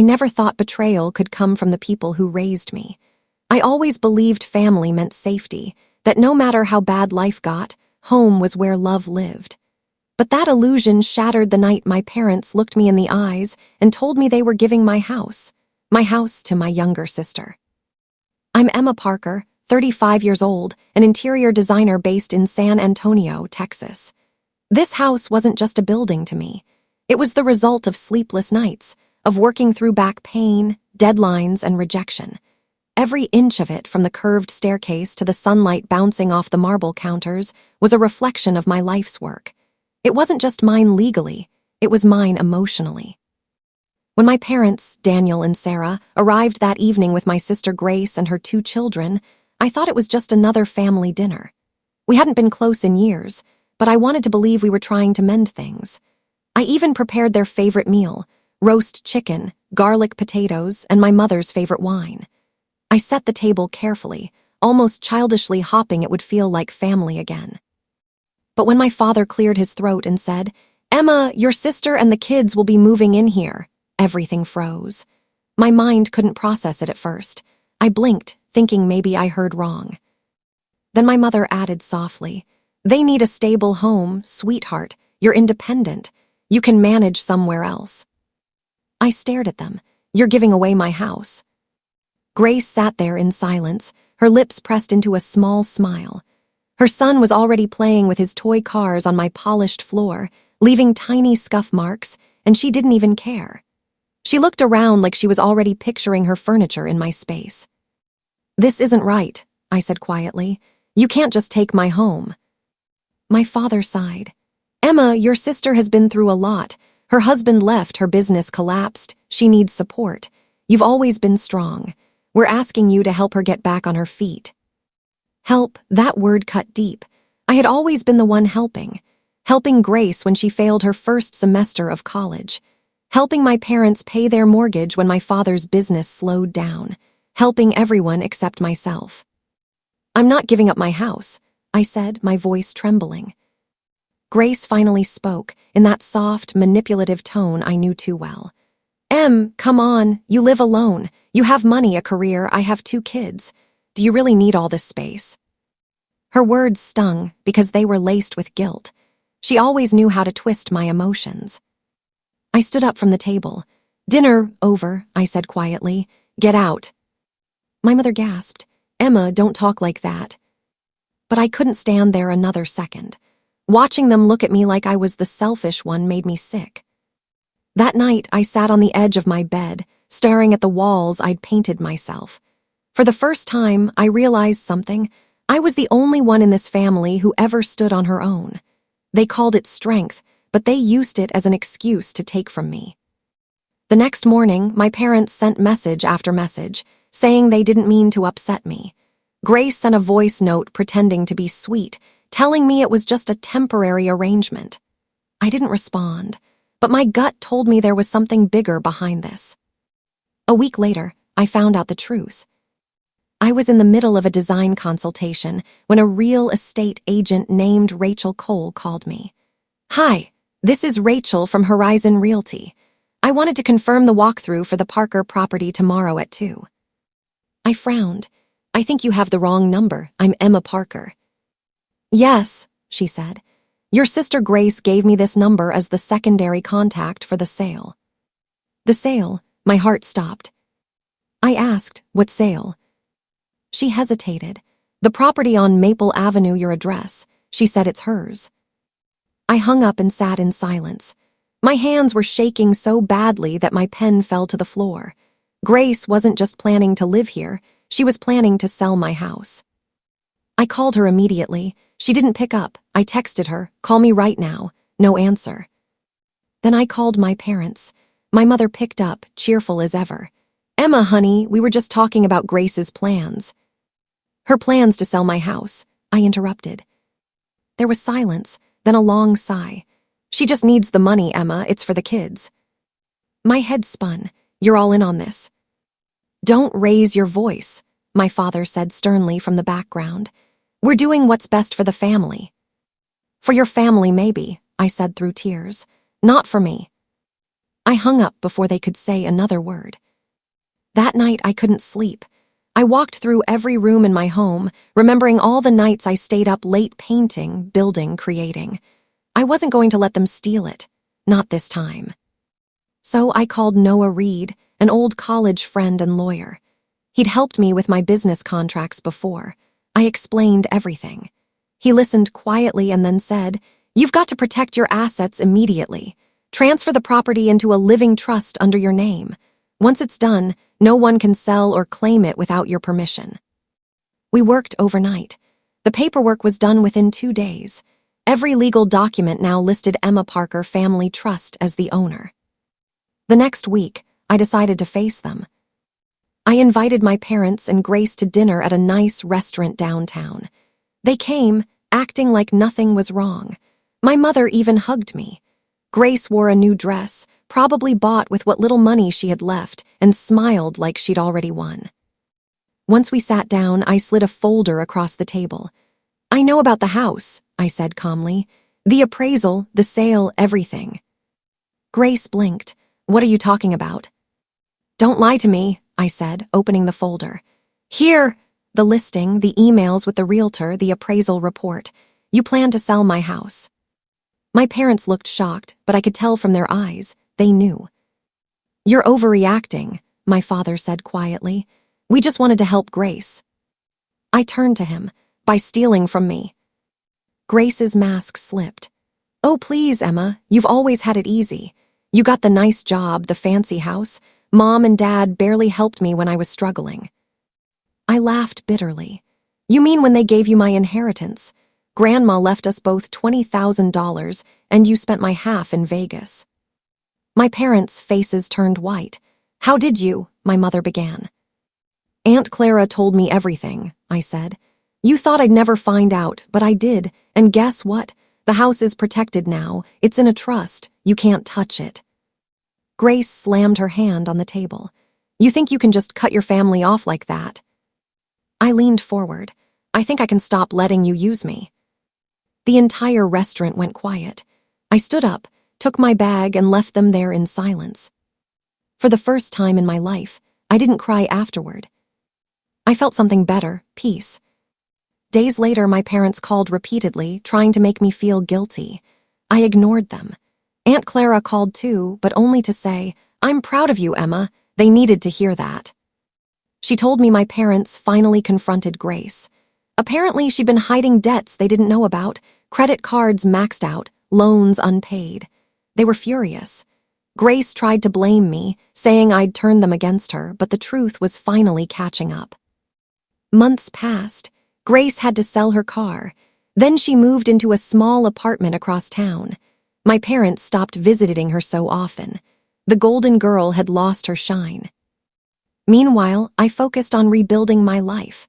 I never thought betrayal could come from the people who raised me. I always believed family meant safety, that no matter how bad life got, home was where love lived. But that illusion shattered the night my parents looked me in the eyes and told me they were giving my house to my younger sister. I'm Emma Parker, 35 years old, an interior designer based in San Antonio, Texas. This house wasn't just a building to me. It was the result of sleepless nights, of working through back pain, deadlines, and rejection. Every inch of it, from the curved staircase to the sunlight bouncing off the marble counters, was a reflection of my life's work. It wasn't just mine legally, it was mine emotionally. When my parents, Daniel and Sarah, arrived that evening with my sister Grace and her 2 children, I thought it was just another family dinner. We hadn't been close in years, but I wanted to believe we were trying to mend things. I even prepared their favorite meal, roast chicken, garlic potatoes, and my mother's favorite wine. I set the table carefully, almost childishly hoping it would feel like family again. But when my father cleared his throat and said, "Emma, your sister and the kids will be moving in here," everything froze. My mind couldn't process it at first. I blinked, thinking maybe I heard wrong. Then my mother added softly, "They need a stable home, sweetheart. You're independent. You can manage somewhere else." I stared at them. "You're giving away my house." Grace sat there in silence, her lips pressed into a small smile. Her son was already playing with his toy cars on my polished floor, leaving tiny scuff marks, and she didn't even care. She looked around like she was already picturing her furniture in my space. "This isn't right," I said quietly. "You can't just take my home." My father sighed. "Emma, your sister has been through a lot. Her husband left, her business collapsed. She needs support. You've always been strong. We're asking you to help her get back on her feet." Help, that word cut deep. I had always been the one helping Grace when she failed her first semester of college, helping my parents pay their mortgage when my father's business slowed down, helping everyone except myself. "I'm not giving up my house," I said, my voice trembling. Grace finally spoke, in that soft, manipulative tone I knew too well. Come on, you live alone. You have money, a career, I have 2 kids. Do you really need all this space?" Her words stung because they were laced with guilt. She always knew how to twist my emotions. I stood up from the table. "Dinner over," I said quietly. "Get out." My mother gasped. "Emma, don't talk like that." But I couldn't stand there another second. Watching them look at me like I was the selfish one made me sick. That night, I sat on the edge of my bed, staring at the walls I'd painted myself. For the first time, I realized something. I was the only one in this family who ever stood on her own. They called it strength, but they used it as an excuse to take from me. The next morning, my parents sent message after message, saying they didn't mean to upset me. Grace sent a voice note pretending to be sweet, telling me it was just a temporary arrangement. I didn't respond, but my gut told me there was something bigger behind this. A week later, I found out the truth. I was in the middle of a design consultation when a real estate agent named Rachel Cole called me. "Hi, this is Rachel from Horizon Realty. I wanted to confirm the walkthrough for the Parker property tomorrow at 2. I frowned. "I think you have the wrong number. I'm Emma Parker." "Yes," she said. "Your sister Grace gave me this number as the secondary contact for the sale." "The sale?" My heart stopped. I asked, "What sale?" She hesitated. "The property on Maple Avenue, your address." She said it's hers. I hung up and sat in silence. My hands were shaking so badly that my pen fell to the floor. Grace wasn't just planning to live here, she was planning to sell my house. I called her immediately. She didn't pick up. I texted her, "Call me right now." No answer. Then I called my parents. My mother picked up, cheerful as ever. "Emma, honey, we were just talking about Grace's plans." "Her plans to sell my house," I interrupted. There was silence, then a long sigh. "She just needs the money, Emma. It's for the kids." My head spun. "You're all in on this." "Don't raise your voice," my father said sternly from the background. "We're doing what's best for the family." "For your family, maybe," I said through tears. "Not for me." I hung up before they could say another word. That night, I couldn't sleep. I walked through every room in my home, remembering all the nights I stayed up late painting, building, creating. I wasn't going to let them steal it. Not this time. So I called Noah Reed, an old college friend and lawyer. He'd helped me with my business contracts before. I explained everything. He listened quietly and then said, "You've got to protect your assets immediately. Transfer the property into a living trust under your name. Once it's done, no one can sell or claim it without your permission." We worked overnight. The paperwork was done within 2 days. Every legal document now listed Emma Parker Family Trust as the owner. The next week, I decided to face them. I invited my parents and Grace to dinner at a nice restaurant downtown. They came, acting like nothing was wrong. My mother even hugged me. Grace wore a new dress, probably bought with what little money she had left, and smiled like she'd already won. Once we sat down, I slid a folder across the table. "I know about the house," I said calmly. "The appraisal, the sale, everything." Grace blinked. "What are you talking about?" "Don't lie to me," I said, opening the folder. "Here, the listing, the emails with the realtor, the appraisal report. You plan to sell my house." My parents looked shocked, but I could tell from their eyes. They knew. "You're overreacting," my father said quietly. "We just wanted to help Grace." I turned to him. "By stealing from me." Grace's mask slipped. "Oh, please, Emma, you've always had it easy. You got the nice job, the fancy house. Mom and Dad barely helped me when I was struggling." I laughed bitterly. "You mean when they gave you my inheritance? Grandma left us both $20,000, and you spent my half in Vegas." My parents' faces turned white. "How did you?" my mother began. "Aunt Clara told me everything," I said. "You thought I'd never find out, but I did, and guess what? The house is protected now. It's in a trust. You can't touch it." Grace slammed her hand on the table. "You think you can just cut your family off like that?" I leaned forward. "I think I can stop letting you use me." The entire restaurant went quiet. I stood up, took my bag, and left them there in silence. For the first time in my life, I didn't cry afterward. I felt something better, peace. Days later, my parents called repeatedly, trying to make me feel guilty. I ignored them. Aunt Clara called too, but only to say, "I'm proud of you, Emma." They needed to hear that. She told me my parents finally confronted Grace. Apparently, she'd been hiding debts they didn't know about, credit cards maxed out, loans unpaid. They were furious. Grace tried to blame me, saying I'd turned them against her, but the truth was finally catching up. Months passed. Grace had to sell her car. Then she moved into a small apartment across town. My parents stopped visiting her so often. The golden girl had lost her shine. Meanwhile, I focused on rebuilding my life.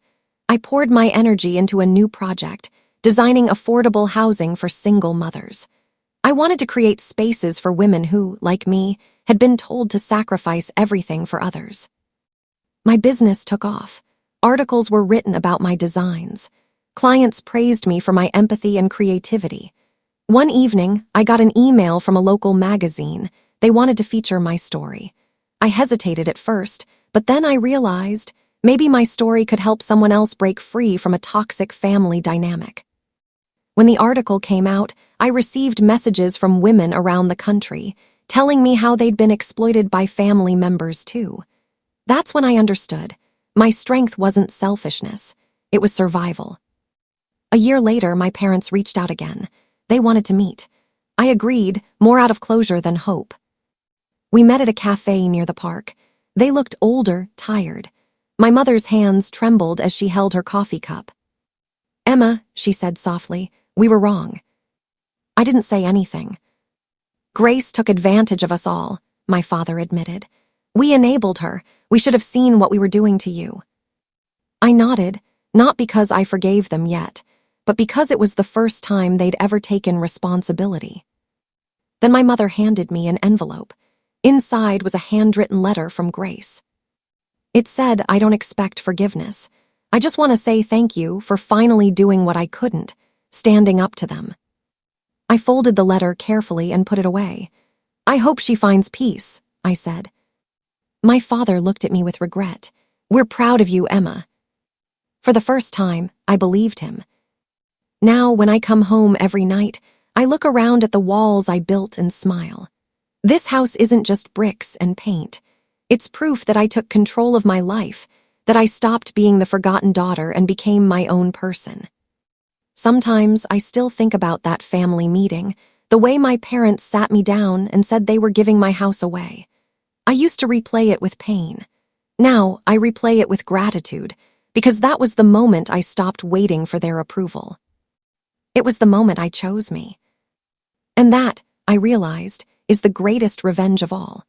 I poured my energy into a new project, designing affordable housing for single mothers. I wanted to create spaces for women who, like me, had been told to sacrifice everything for others. My business took off. Articles were written about my designs. Clients praised me for my empathy and creativity. One evening, I got an email from a local magazine. They wanted to feature my story. I hesitated at first, but then I realized maybe my story could help someone else break free from a toxic family dynamic. When the article came out, I received messages from women around the country, telling me how they'd been exploited by family members too. That's when I understood. My strength wasn't selfishness. It was survival. A year later, my parents reached out again. They wanted to meet. I agreed, more out of closure than hope. We met at a cafe near the park. They looked older, tired. My mother's hands trembled as she held her coffee cup. "Emma," she said softly, "we were wrong." I didn't say anything. "Grace took advantage of us all," my father admitted. "We enabled her. We should have seen what we were doing to you." I nodded, not because I forgave them yet, but because it was the first time they'd ever taken responsibility. Then my mother handed me an envelope. Inside was a handwritten letter from Grace. It said, "I don't expect forgiveness. I just want to say thank you for finally doing what I couldn't, standing up to them." I folded the letter carefully and put it away. I hope she finds peace, I said. My father looked at me with regret. We're proud of you, Emma. For the first time, I believed him. Now, when I come home every night, I look around at the walls I built and smile. This house isn't just bricks and paint. It's proof that I took control of my life, that I stopped being the forgotten daughter and became my own person. Sometimes I still think about that family meeting, the way my parents sat me down and said they were giving my house away. I used to replay it with pain. Now I replay it with gratitude, because that was the moment I stopped waiting for their approval. It was the moment I chose me. And that, I realized, is the greatest revenge of all.